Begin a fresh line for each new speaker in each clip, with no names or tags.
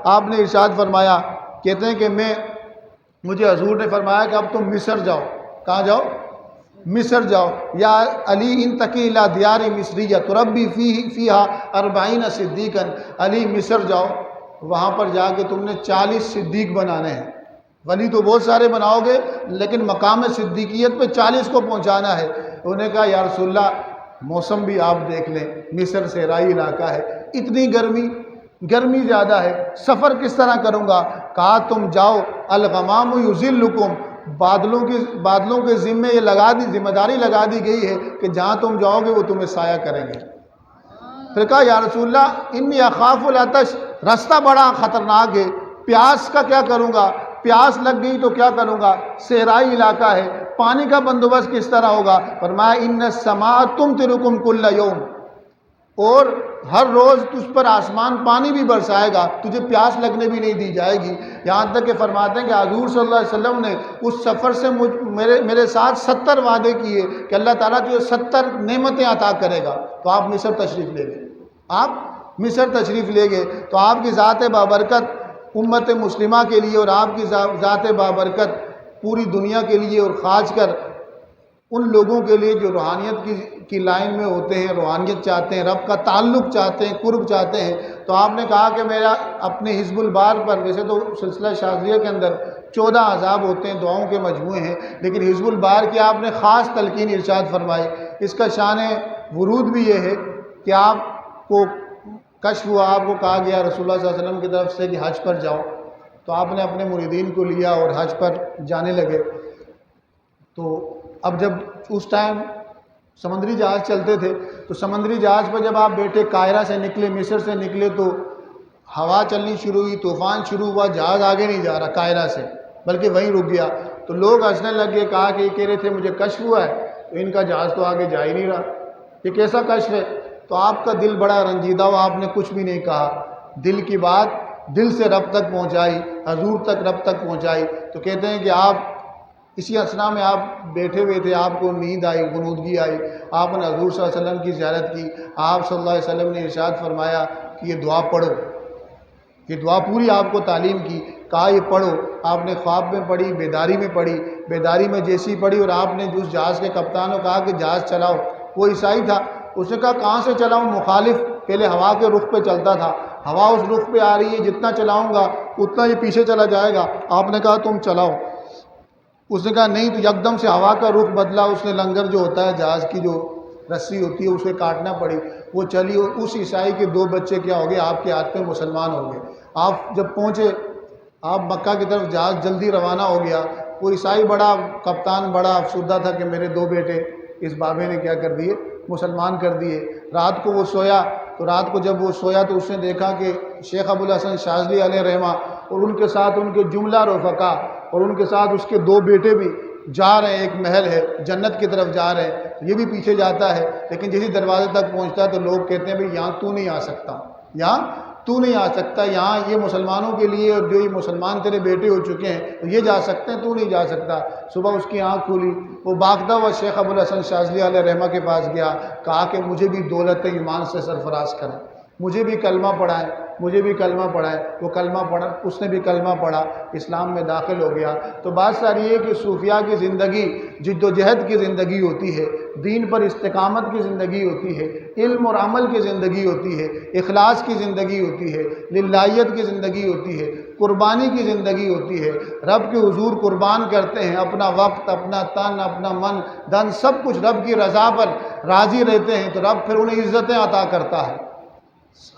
آپ نے ارشاد فرمایا، کہتے ہیں کہ مجھے حضور نے فرمایا کہ اب تم مصر جاؤ۔ کہاں جاؤ؟ مصر جاؤ۔ یا علی انتقی الی دیار مصریہ تربی فیہا 40 صدیقا، علی مصر جاؤ، وہاں پر جا کے تم نے 40 صدیق بنانے ہیں۔ ولی تو بہت سارے بناؤ گے لیکن مقام صدیقیت پہ 40 کو پہنچانا ہے۔ انہوں نے کہا یا رسول اللہ موسم بھی آپ دیکھ لیں، مصر صحرائی علاقہ ہے، اتنی گرمی زیادہ ہے، سفر کس طرح کروں گا؟ کہا تم جاؤ، الغمام یظلکم، بادلوں کے ذمہ داری لگا دی گئی ہے کہ جہاں تم جاؤ گے وہ تمہیں سایہ کریں گے۔ پھر کہا یا رسول اللہ انی اخاف العطش، راستہ بڑا خطرناک ہے، پیاس کا کیا کروں گا؟ پیاس لگ گئی تو کیا کروں گا؟ صحرائی علاقہ ہے، پانی کا بندوبست کس طرح ہوگا؟ فرمایا ان السماء تمطرکم کل یوم، اور ہر روز تجھ پر آسمان پانی بھی برسائے گا، تجھے پیاس لگنے بھی نہیں دی جائے گی۔ یہاں تک کہ فرماتے ہیں کہ حضور صلی اللہ علیہ وسلم نے اس سفر سے میرے ساتھ 70 وعدے کیے کہ اللہ تعالیٰ تجھے 70 نعمتیں عطا کرے گا۔ تو آپ مصر تشریف لے گئے، آپ مصر تشریف لے گئے تو آپ کی ذات بابرکت امت مسلمہ کے لیے اور آپ کی ذات بابرکت پوری دنیا کے لیے، اور خاص کر ان لوگوں کے لیے جو روحانیت کی لائن میں ہوتے ہیں، روحانیت چاہتے ہیں، رب کا تعلق چاہتے ہیں، قرب چاہتے ہیں، تو آپ نے کہا کہ میرا اپنے حزب البار پر، ویسے تو سلسلہ شاذلیہ کے اندر 14 عذاب ہوتے ہیں، دعاؤں کے مجموعے ہیں، لیکن حزب البار کی آپ نے خاص تلقین ارشاد فرمائی۔ اس کا شان ورود بھی یہ ہے کہ آپ کو کشف ہوا، آپ کو کہا گیا رسول اللہ صلی اللہ علیہ وسلم کی طرف سے کہ حج پر جاؤ، تو آپ نے اپنے مریدین کو لیا اور حج پر جانے لگے۔ تو اب جب اس ٹائم سمندری جہاز چلتے تھے تو سمندری جہاز پر جب آپ بیٹھے، قاہرہ سے نکلے، مصر سے نکلے، تو ہوا چلنی شروع ہوئی، طوفان شروع ہوا، جہاز آگے نہیں جا رہا قاہرہ سے بلکہ وہیں رک گیا۔ تو لوگ ہنسنے لگے، کہا کہ یہ کہہ رہے تھے مجھے کشف ہوا ہے، تو ان کا جہاز تو آگے جا ہی نہیں رہا، یہ کیسا کشف ہے؟ تو آپ کا دل بڑا رنجیدہ ہوا، آپ نے کچھ بھی نہیں کہا، دل کی بات دل سے رب تک پہنچائی، حضور تک رب تک پہنچائی۔ تو کہتے ہیں کہ آپ اسی اسنا میں آپ بیٹھے ہوئے تھے، آپ کو نیند آئی، غنودگی آئی، آپ نے حضور صلی اللہ علیہ وسلم کی زیارت کی، آپ صلی اللہ علیہ وسلم نے ارشاد فرمایا کہ یہ دعا پڑھو، یہ دعا پوری آپ کو تعلیم کی، کہا یہ پڑھو۔ آپ نے خواب میں پڑھی، بیداری میں پڑھی، بیداری میں جیسی پڑھی، اور آپ نے جس جہاز کے کپتان کو کہا کہ جہاز چلاؤ، وہ عیسائی تھا، اس نے کہا کہاں سے چلاؤں؟ مخالف، پہلے ہوا کے رخ پہ چلتا تھا، ہوا اس رخ پہ آ رہی ہے، جتنا چلاؤں گا اتنا یہ پیچھے چلا جائے گا۔ آپ نے کہا تم چلاؤ، اس نے کہا نہیں، تو یکدم سے ہوا کا رخ بدلا، اس نے لنگر جو ہوتا ہے جہاز کی جو رسی ہوتی ہے اسے کاٹنا پڑی، وہ چلی، اور اس عیسائی کے 2 بچے کیا ہو گئے؟ آپ کے ہاتھ پہ مسلمان ہو گئے۔ آپ جب پہنچے، آپ مکہ کی طرف جہاز جلدی روانہ ہو گیا، وہ عیسائی بڑا کپتان بڑا افسردہ تھا کہ میرے 2 بیٹے اس بابے نے کیا کر دیے؟ مسلمان کر دیے۔ رات کو وہ سویا، تو رات کو جب وہ سویا تو اس نے دیکھا کہ شیخ ابوالحسن شاذلی علیہ رحمہ اور ان کے ساتھ ان کے جملہ رفقا اور ان کے ساتھ اس کے 2 بیٹے بھی جا رہے ہیں، ایک محل ہے جنت کی طرف جا رہے ہیں، یہ بھی پیچھے جاتا ہے، لیکن جیسے دروازے تک پہنچتا ہے تو لوگ کہتے ہیں بھئی یہاں تو نہیں آ سکتا، یہاں تو نہیں آ سکتا، یہاں یہ مسلمانوں کے لیے، اور جو یہ مسلمان تیرے بیٹے ہو چکے ہیں تو یہ جا سکتے ہیں، تو نہیں جا سکتا۔ صبح اس کی آنکھ کھلی، وہ بھاگتا ہوا شیخ ابوالحسن شاذلی علیہ رحمہ کے پاس گیا، کہا کہ مجھے بھی دولت ایمان سے سرفراز کریں، مجھے بھی کلمہ پڑھائیں، مجھے بھی کلمہ پڑھائیں۔ وہ کلمہ پڑھا، اس نے بھی کلمہ پڑھا، اسلام میں داخل ہو گیا۔ تو بات ساری یہ کہ صوفیاء کی زندگی جد و جہد کی زندگی ہوتی ہے، دین پر استقامت کی زندگی ہوتی ہے، علم اور عمل کی زندگی ہوتی ہے، اخلاص کی زندگی ہوتی ہے، للہیت کی زندگی ہوتی ہے، قربانی کی زندگی ہوتی ہے، رب کے حضور قربان کرتے ہیں اپنا وقت، اپنا تن، اپنا من دن، سب کچھ رب کی رضا پر راضی رہتے ہیں، تو رب پھر انہیں عزتیں عطا کرتا ہے۔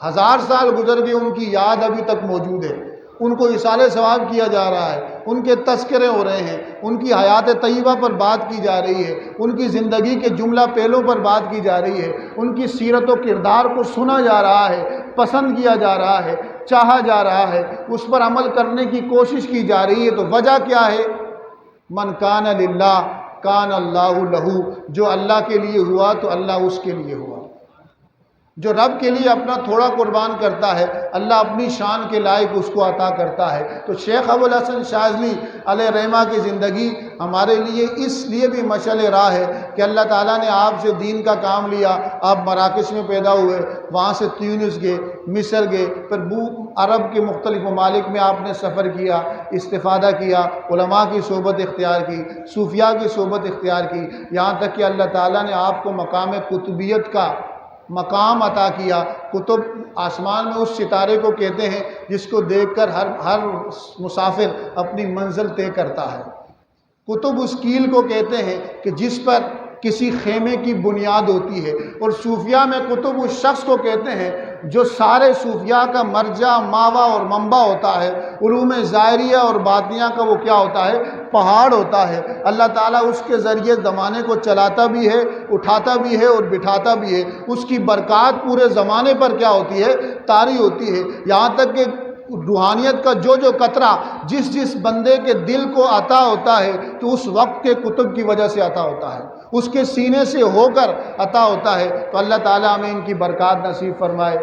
1000 سال گزر گئے، ان کی یاد ابھی تک موجود ہے، ان کو اصالہ ثواب کیا جا رہا ہے، ان کے تذکرے ہو رہے ہیں، ان کی حیات طیبہ پر بات کی جا رہی ہے، ان کی زندگی کے جملہ پہلوں پر بات کی جا رہی ہے، ان کی سیرت و کردار کو سنا جا رہا ہے، پسند کیا جا رہا ہے، چاہا جا رہا ہے، اس پر عمل کرنے کی کوشش کی جا رہی ہے۔ تو وجہ کیا ہے؟ من کان للہ کان اللہ لہ، جو اللہ کے لیے ہوا تو اللہ اس کے لیے ہوا۔ جو رب کے لیے اپنا تھوڑا قربان کرتا ہے اللہ اپنی شان کے لائق اس کو عطا کرتا ہے۔ تو شیخ ابوالحسن شاذلی علیہ رحمہ کی زندگی ہمارے لیے اس لیے بھی مشعل راہ ہے کہ اللہ تعالیٰ نے آپ سے دین کا کام لیا، آپ مراکش میں پیدا ہوئے، وہاں سے تیونس گئے، مصر گئے، پھر عرب کے مختلف ممالک میں آپ نے سفر کیا، استفادہ کیا، علماء کی صحبت اختیار کی، صوفیاء کی صحبت اختیار کی، یہاں تک کہ اللہ تعالیٰ نے آپ کو مقام قطبیت کا مقام عطا کیا۔ قطب آسمان میں اس ستارے کو کہتے ہیں جس کو دیکھ کر ہر مسافر اپنی منزل طے کرتا ہے۔ قطب اس کیل کو کہتے ہیں کہ جس پر کسی خیمے کی بنیاد ہوتی ہے، اور صوفیاء میں قطب اس شخص کو کہتے ہیں جو سارے صوفیاء کا مرجع، ماوا اور منبع ہوتا ہے۔ علوم ظاہریہ اور باطنیہ کا وہ کیا ہوتا ہے؟ پہاڑ ہوتا ہے۔ اللہ تعالیٰ اس کے ذریعے زمانے کو چلاتا بھی ہے، اٹھاتا بھی ہے اور بٹھاتا بھی ہے۔ اس کی برکات پورے زمانے پر کیا ہوتی ہے؟ طاری ہوتی ہے، یہاں تک کہ روحانیت کا جو قطرہ جس بندے کے دل کو عطا ہوتا ہے تو اس وقت کے قطب کی وجہ سے عطا ہوتا ہے، اس کے سینے سے ہو کر عطا ہوتا ہے۔ تو اللہ تعالیٰ ہمیں ان کی برکات نصیب فرمائے۔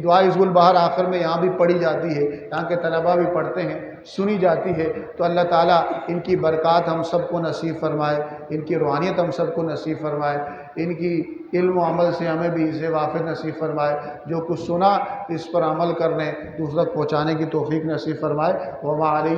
دعائے عذب البحر آخر میں یہاں بھی پڑھی جاتی ہے، یہاں کے طلباء بھی پڑھتے ہیں، سنی جاتی ہے، تو اللہ تعالیٰ ان کی برکات ہم سب کو نصیب فرمائے، ان کی روحانیت ہم سب کو نصیب فرمائے، ان کی علم و عمل سے ہمیں بھی عز وافر نصیب فرمائے، جو کچھ سنا اس پر عمل کرنے دوسروں تک پہنچانے کی توفیق نصیب فرمائے۔ وما علیہ